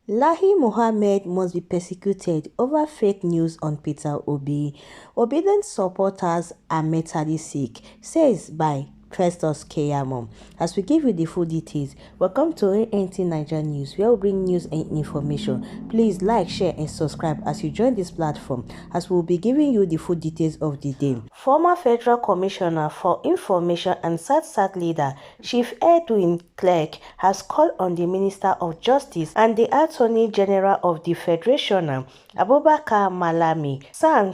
Lahi Mohammed must be persecuted over fake news on Peter Obi. Obedient supporters are mentally sick, says by Festus Keyamo. As we give you the full details, welcome to ANT Nigeria News, where we bring news and information. Please like, share and subscribe as you join this platform, as we will be giving you the full details of the day. Former Federal Commissioner for Information and SAT leader Chief Edwin Clark has called on the Minister of Justice and the Attorney General of the Federation, Abubakar Malami,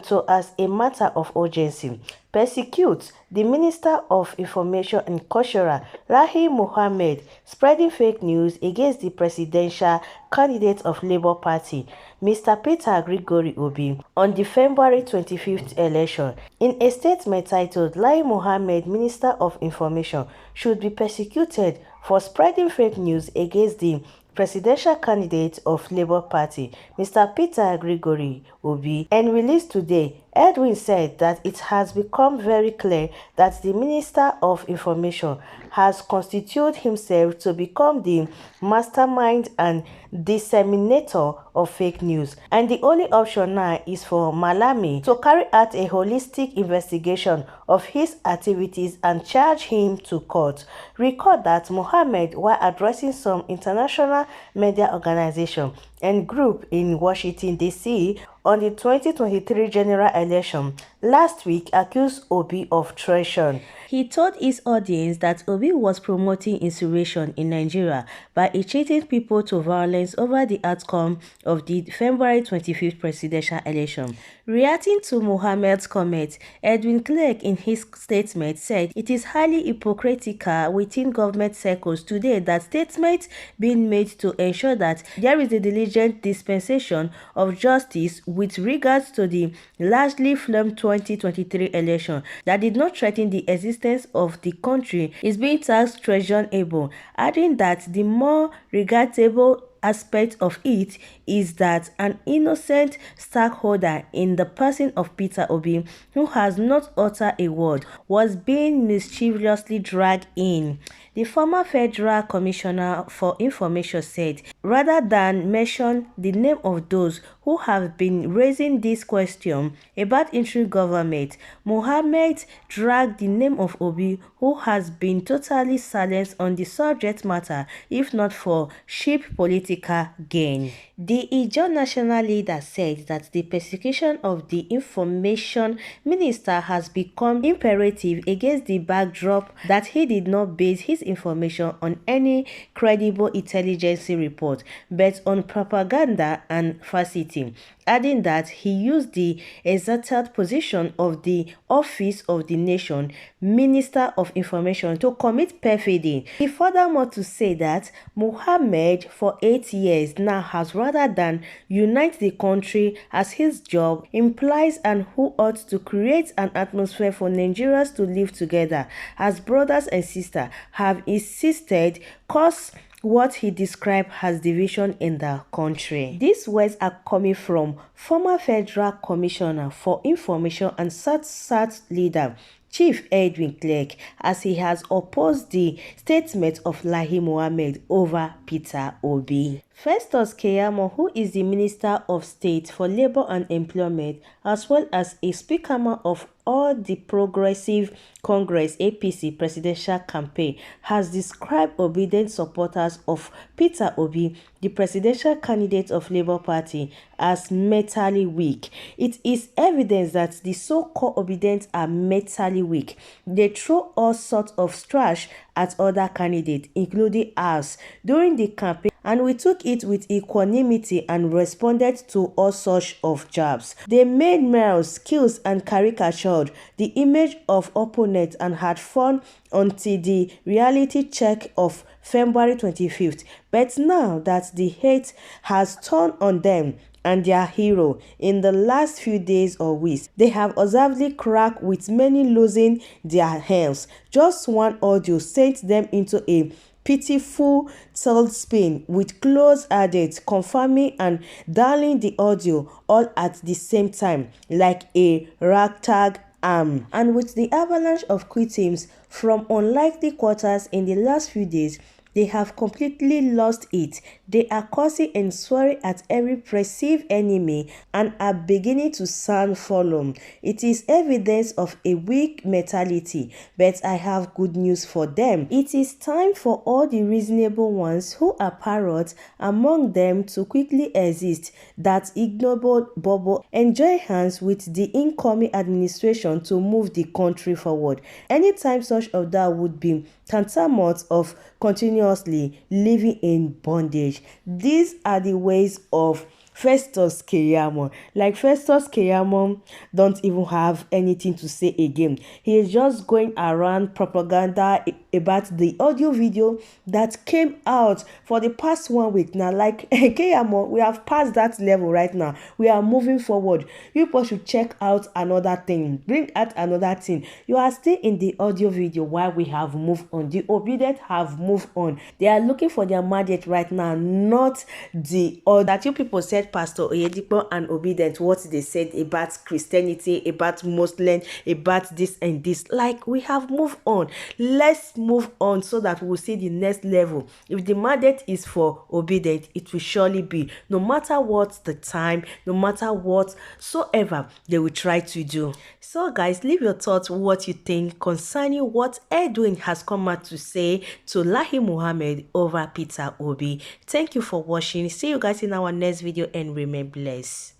to, as a matter of urgency, persecute the Minister of Information and Culture, Lahi Mohammed, spreading fake news against the presidential candidate of Labour Party, Mr. Peter Gregory Obi, on the February 25th election. In a statement titled, Lahi Mohammed, Minister of Information, should be persecuted for spreading fake news against the presidential candidate of Labour Party, Mr. Peter Gregory Obi, and released today, Edwin said that it has become very clear that the Minister of Information has constituted himself to become the mastermind and disseminator of fake news, and the only option now is for Malami to carry out a holistic investigation of his activities and charge him to court. Recall that Mohammed, while addressing some international media organization and group in Washington, D.C. on the 2023 general election last week, accused Obi of treason. He told his audience that Obi was promoting insurrection in Nigeria by inciting people to violence over the outcome of the February 25th presidential election. Reacting to Mohammed's comment, Edwin Clark in his statement said it is highly hypocritical within government circles today that statements being made to ensure that there is a diligent dispensation of justice with regards to the largely flawed 2023 election that did not threaten the existence of the country is being taxed treasonable, adding that the more regrettable aspect of it is that an innocent stakeholder in the person of Peter Obi, who has not uttered a word, was being mischievously dragged in. The former Federal Commissioner for Information said, rather than mention the name of those who have been raising this question about interim government, Mohammed dragged the name of Obi, who has been totally silent on the subject matter, if not for cheap political gain. The Ijaw national leader said that the persecution of the information minister has become imperative against the backdrop that he did not base his information on any credible intelligence report, but on propaganda and falsity, adding that he used the exalted position of the office of the nation Minister of Information to commit perfidy. He furthermore to say that Mohammed for 8 years now has, rather than unite the country as his job implies, and who ought to create an atmosphere for Nigerians to live together as brothers and sisters, have insisted cause what he described as division in the country. These words are coming from former Federal Commissioner for Information and SAT leader Chief Edwin Clark, as he has opposed the statement of Lahi Mohammed over Peter Obi. Festus Keyamo, who is the Minister of State for Labor and Employment, as well as a speaker of all the Progressive Congress APC presidential campaign, has described obedient supporters of Peter Obi, the presidential candidate of Labour Party, as mentally weak. It is evidence that the so-called obedient are mentally weak. They throw all sorts of trash at other candidates, including us, during the campaign, and we took it with equanimity and responded to all sorts of jabs. They made mirrors, skills, and caricatured the image of opponents and had fun until the reality check of February 25th. But now that the hate has turned on them and their hero in the last few days or weeks, they have observably cracked, with many losing their hands. Just one audio sent them into a pitiful tailspin, with close added confirming and dialing the audio all at the same time like a ragtag arm. And with the avalanche of criticisms from unlikely quarters in the last few days, they have completely lost it. They are cursing and swearing at every perceived enemy and are beginning to sound solemn. It is evidence of a weak mentality, but I have good news for them. It is time for all the reasonable ones who are parrots among them to quickly exist that ignoble bubble and join hands with the incoming administration to move the country forward. Anytime such of that would be tantamount of continuously living in bondage. These are the ways of Festus Keyamo. Like Festus Keyamo don't even have anything to say again. He is just going around propaganda about the audio video that came out for the past 1 week now. Like Keyamo, we have passed that level right now. We are moving forward. You people should check out another thing. Bring out another thing. You are still in the audio video while we have moved on. The obedient have moved on. They are looking for their mandate right now, not the or that you people said Pastor Oyedipo and Obedient, what they said about Christianity, about Muslim, about this and this. Like, we have moved on. Let's move on so that we'll see the next level. If the mandate is for Obedient, it will surely be, no matter what the time, no matter whatsoever they will try to do. So guys, leave your thoughts what you think concerning what Edwin has come out to say to Lahi Muhammad over Peter Obi. Thank you for watching. See you guys in our next video and remain blessed.